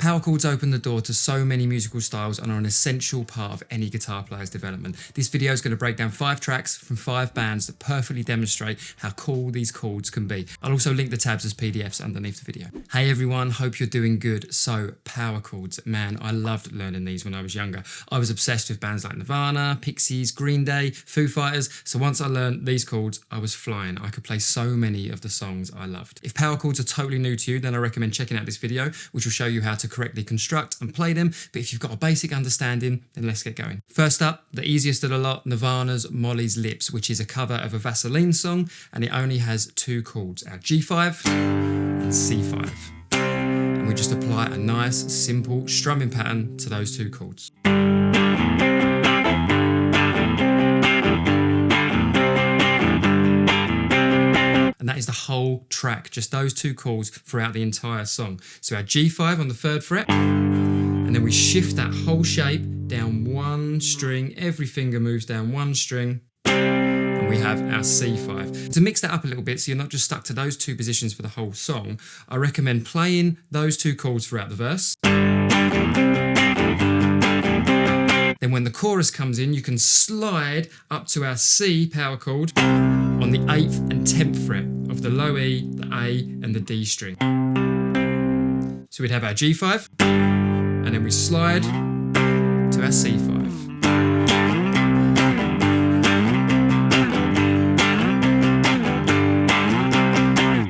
Power chords open the door to so many musical styles and are an essential part of any guitar player's development. This video is going to break down 5 tracks from 5 bands that perfectly demonstrate how cool these chords can be. I'll also link the tabs as PDFs underneath the video. Hey everyone, hope you're doing good. So, power chords, man, I loved learning these when I was younger. I was obsessed with bands like Nirvana, Pixies, Green Day, Foo Fighters, so once I learned these chords, I was flying. I could play so many of the songs I loved. If power chords are totally new to you, then I recommend checking out this video, which will show you how to correctly construct and play them, but if you've got a basic understanding, then let's get going. First up, the easiest of the lot, Nirvana's Molly's Lips, which is a cover of a Vaseline song, and it only has 2 chords, our G5 and C5. And we just apply a nice, simple strumming pattern to those 2 chords. And that is the whole track, just those 2 chords throughout the entire song. So our G5 on the 3rd fret, and then we shift that whole shape down 1 string, every finger moves down 1 string, and we have our C5. To mix that up a little bit so you're not just stuck to those 2 positions for the whole song, I recommend playing those 2 chords throughout the verse. Then when the chorus comes in, you can slide up to our C power chord on the 8th and 10th fret of the low E, the A and the D string. So we'd have our G5 and then we slide to our C5.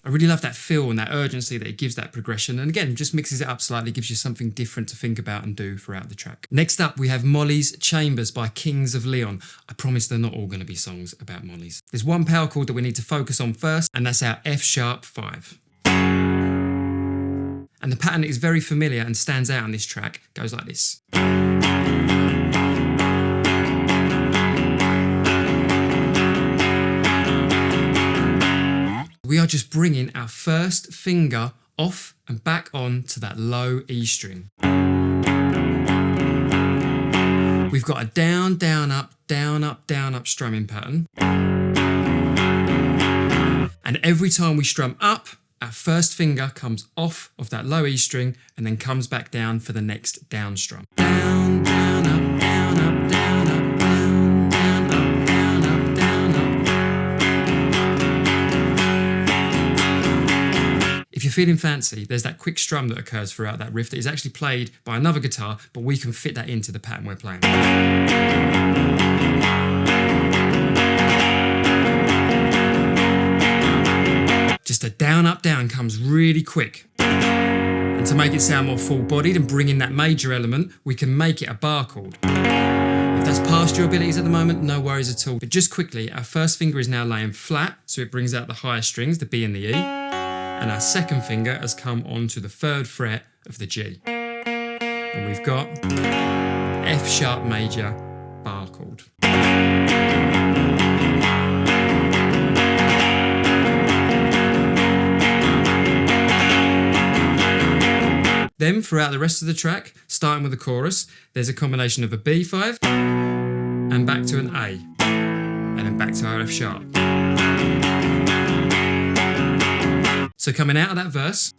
I really love that feel and that urgency that it gives that progression, and again just mixes it up slightly, gives you something different to think about and do throughout the track. Next up we have Molly's Chambers by Kings of Leon. I promise they're not all going to be songs about mollies. There's one power chord that we need to focus on first, and that's our F sharp 5. And the pattern is very familiar and stands out on this track. It goes like this. We are just bringing our first finger off and back on to that low E string. We've got a down, down, up, down, up, down, up strumming pattern. And every time we strum up, our first finger comes off of that low E string and then comes back down for the next down strum. Down, down, up, down, up, down, up, down, down, up, down, up, down, up. If you're feeling fancy, there's that quick strum that occurs throughout that riff that is actually played by another guitar, but we can fit that into the pattern we're playing. Just a down, up, down comes really quick. And to make it sound more full-bodied and bring in that major element, we can make it a bar chord. If that's past your abilities at the moment, no worries at all. But just quickly, our first finger is now laying flat, so it brings out the higher strings, the B and the E. And our second finger has come onto the 3rd fret of the G. And we've got F sharp major bar chord. Then throughout the rest of the track, starting with the chorus, there's a combination of a B5 and back to an A, and then back to our F sharp. So coming out of that verse,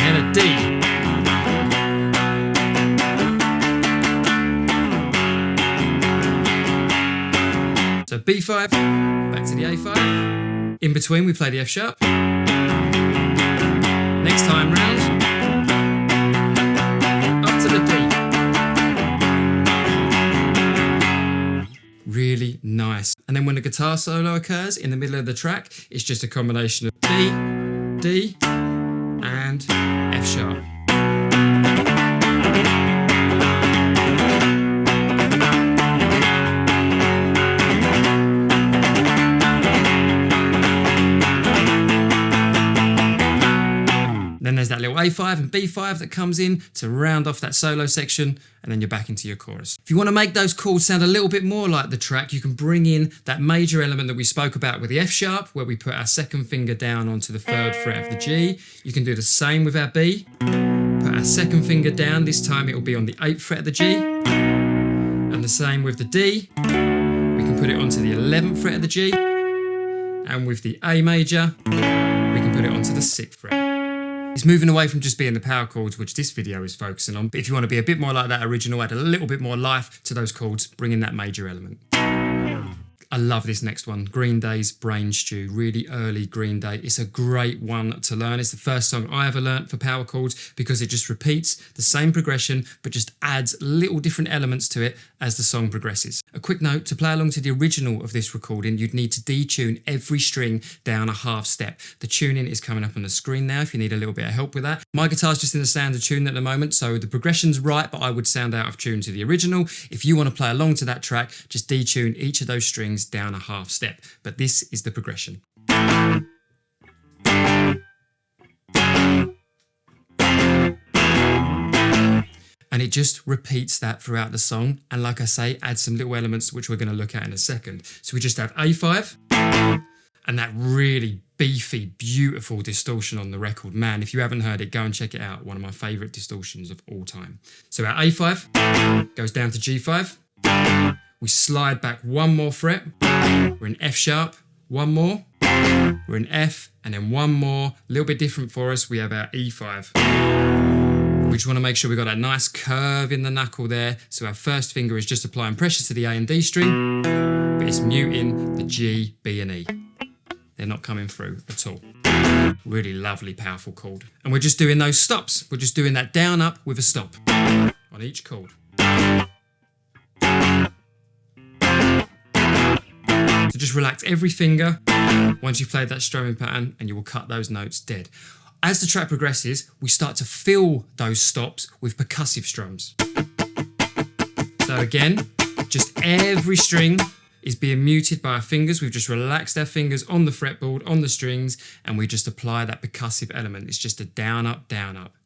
and a D. So B5, back to the A5. In between we play the F sharp. Next time round, up to the D. Really nice. And then when the guitar solo occurs in the middle of the track, it's just a combination of B, D, and F sharp. Then there's that little A5 and B5 that comes in to round off that solo section, and then you're back into your chorus. If you want to make those chords sound a little bit more like the track, you can bring in that major element that we spoke about with the F sharp, where we put our second finger down onto the 3rd fret of the G. You can do the same with our B. Put our second finger down, this time it will be on the 8th fret of the G. And the same with the D. We can put it onto the 11th fret of the G, and with the A major, we can put it onto the 6th fret. It's moving away from just being the power chords, which this video is focusing on, but if you want to be a bit more like that original, add a little bit more life to those chords, bring in that major element. I love this next one, Green Day's Brain Stew, really early Green Day. It's a great one to learn. It's the first song I ever learnt for power chords because it just repeats the same progression but just adds little different elements to it as the song progresses. A quick note, to play along to the original of this recording, you'd need to detune every string down a half step. The tuning is coming up on the screen now if you need a little bit of help with that. My guitar's just in the standard tune at the moment, so the progression's right, but I would sound out of tune to the original. If you want to play along to that track, just detune each of those strings down a half step, but this is the progression. And it just repeats that throughout the song, and like I say, adds some little elements which we're going to look at in a second. So we just have A5 and that really beefy, beautiful distortion on the record. Man, if you haven't heard it, go and check it out. One of my favourite distortions of all time. So our A5 goes down to G5. We slide back one more fret, we're in F sharp, one more, we're in F, and then one more, a little bit different for us, we have our E5. We just want to make sure we've got that nice curve in the knuckle there, so our first finger is just applying pressure to the A and D string, but it's muting the G, B and E. They're not coming through at all. Really lovely, powerful chord. And we're just doing those stops, we're just doing that down, up with a stop on each chord. So just relax every finger once you've played that strumming pattern and you will cut those notes dead. As the track progresses, we start to fill those stops with percussive strums. So again, just every string is being muted by our fingers. We've just relaxed our fingers on the fretboard, on the strings, and we just apply that percussive element. It's just a down, up, down, up.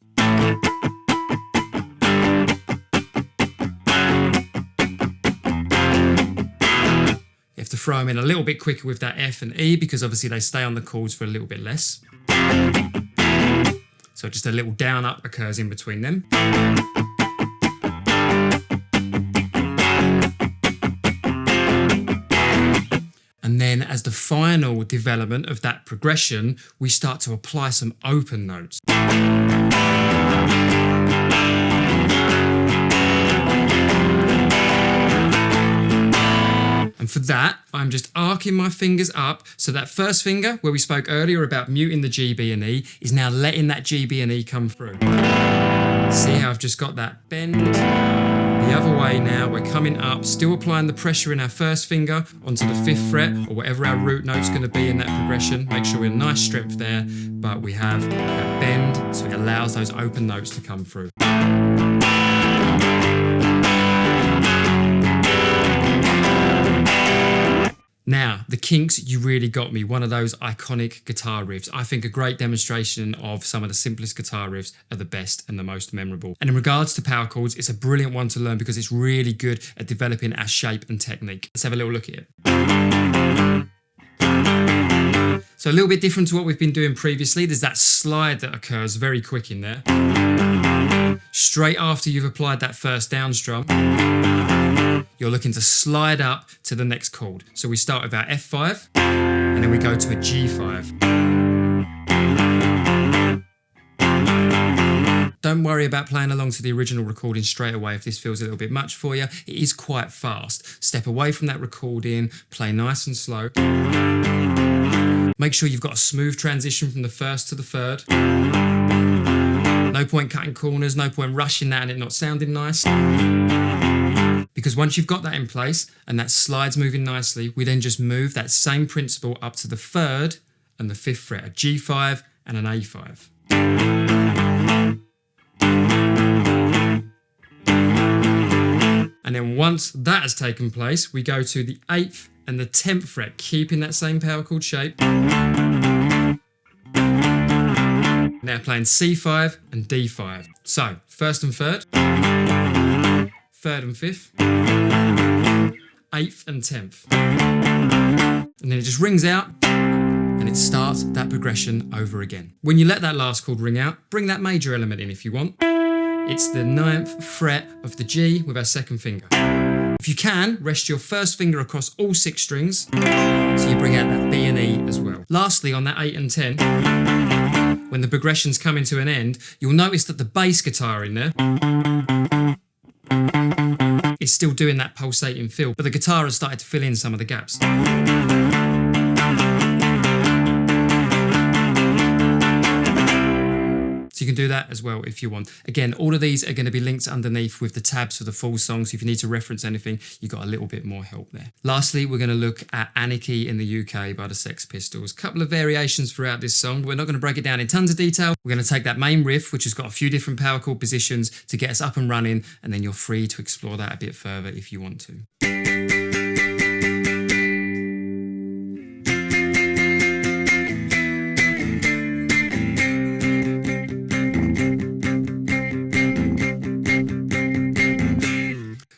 You have to throw them in a little bit quicker with that F and E because obviously they stay on the chords for a little bit less. So just a little down up occurs in between them. And then as the final development of that progression, we start to apply some open notes. And for that, I'm just arcing my fingers up so that first finger, where we spoke earlier about muting the G, B and E, is now letting that G, B and E come through. See how I've just got that bend? The other way now, we're coming up, still applying the pressure in our first finger onto the 5th fret, or whatever our root note's going to be in that progression. Make sure we're nice strength there, but we have that bend, so it allows those open notes to come through. Now, the Kinks, You Really Got Me, one of those iconic guitar riffs. I think a great demonstration of some of the simplest guitar riffs are the best and the most memorable. And in regards to power chords, it's a brilliant one to learn because it's really good at developing our shape and technique. Let's have a little look at it. So a little bit different to what we've been doing previously. There's that slide that occurs very quick in there. Straight after you've applied that first down strum, you're looking to slide up to the next chord. So we start with our F5, and then we go to a G5. Don't worry about playing along to the original recording straight away if this feels a little bit much for you. It is quite fast. Step away from that recording, play nice and slow. Make sure you've got a smooth transition from the first to the third. No point cutting corners, no point rushing that and it not sounding nice. Because once you've got that in place and that slide's moving nicely, we then just move that same principle up to the 3rd and the 5th fret, a G5 and an A5. And then once that has taken place, we go to the 8th and the 10th fret, keeping that same power chord shape. Now playing C5 and D5. So, 1st and 3rd, 3rd and 5th, 8th and 10th. And then it just rings out and it starts that progression over again. When you let that last chord ring out, bring that major element in if you want. It's the 9th fret of the G with our 2nd finger. If you can, rest your first finger across all 6 strings, so you bring out that B and E as well. Lastly, on that 8 and 10, when the progression's coming to an end, you'll notice that the bass guitar in there is still doing that pulsating feel, but the guitar has started to fill in some of the gaps. So you can do that as well if you want. Again, all of these are going to be linked underneath with the tabs for the full song, so if you need to reference anything, you've got a little bit more help there. Lastly, we're going to look at Anarchy in the UK by the Sex Pistols. A couple of variations throughout this song. We're not going to break it down in tons of detail. We're going to take that main riff, which has got a few different power chord positions to get us up and running, and then you're free to explore that a bit further if you want to.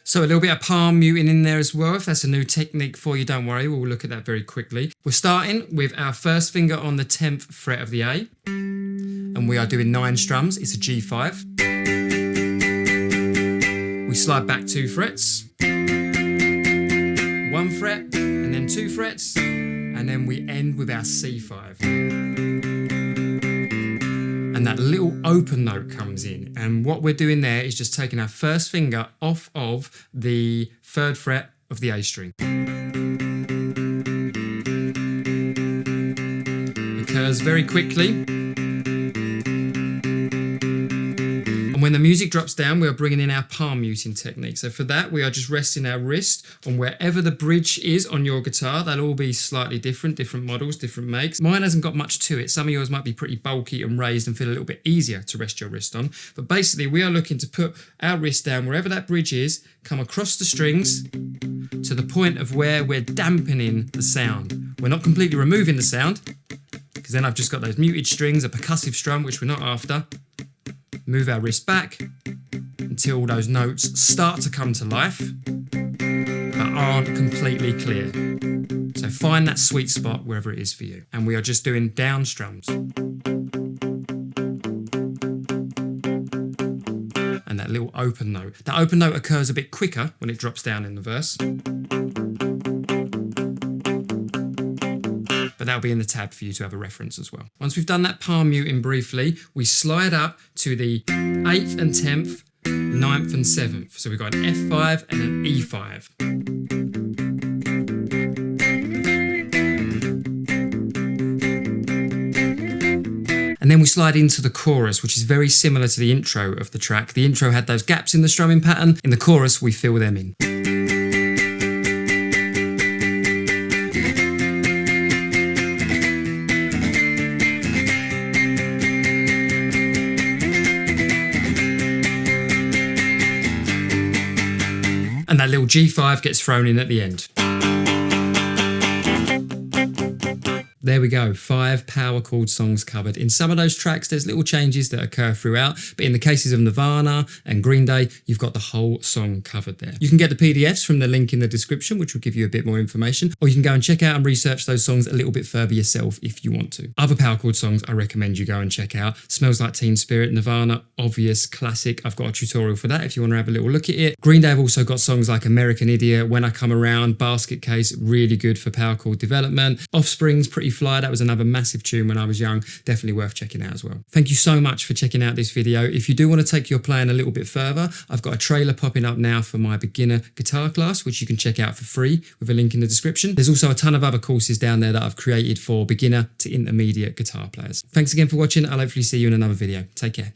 So a little bit of palm muting in there as well. If that's a new technique for you, don't worry, we'll look at that very quickly. We're starting with our first finger on the 10th fret of the A, and we are doing 9 strums. It's a G5. We slide back 2 frets, 1 fret, and then 2 frets, and then we end with our C5. And that little open note comes in, and what we're doing there is just taking our first finger off of the 3rd fret of the A string. It occurs very quickly, and when the music drops down, we are bringing in our palm muting technique. So for that, we are just resting our wrist on wherever the bridge is on your guitar. They'll all be slightly different models, different makes. Mine hasn't got much to it. Some of yours might be pretty bulky and raised and feel a little bit easier to rest your wrist on. But basically, we are looking to put our wrist down wherever that bridge is, come across the strings to the point of where we're dampening the sound. We're not completely removing the sound, because then I've just got those muted strings, a percussive strum, which we're not after. Move our wrist back until those notes start to come to life, but aren't completely clear. So find that sweet spot wherever it is for you. And we are just doing down strums. And that little open note. That open note occurs a bit quicker when it drops down in the verse. But that'll be in the tab for you to have a reference as well. Once we've done that palm muting briefly, we slide up to the 8th and 10th, 9th and 7th. So we've got an F5 and an E5. And then we slide into the chorus, which is very similar to the intro of the track. The intro had those gaps in the strumming pattern. In the chorus, we fill them in. And that little G5 gets thrown in at the end. There we go, 5 power chord songs covered. In some of those tracks, there's little changes that occur throughout, but in the cases of Nirvana and Green Day, you've got the whole song covered there. You can get the PDFs from the link in the description, which will give you a bit more information, or you can go and check out and research those songs a little bit further yourself if you want to. Other power chord songs I recommend you go and check out. Smells Like Teen Spirit, Nirvana, obvious classic. I've got a tutorial for that if you want to have a little look at it. Green Day have also got songs like American Idiot, When I Come Around, Basket Case, really good for power chord development. Offspring's Pretty Fly, that was another massive tune when I was young, definitely worth checking out as well. Thank you so much for checking out this video. If you do want to take your playing a little bit further, I've got a trailer popping up now for my beginner guitar class, which you can check out for free with a link in the description. There's also a ton of other courses down there that I've created for beginner to intermediate guitar players. Thanks again for watching. I'll hopefully see you in another video. Take care.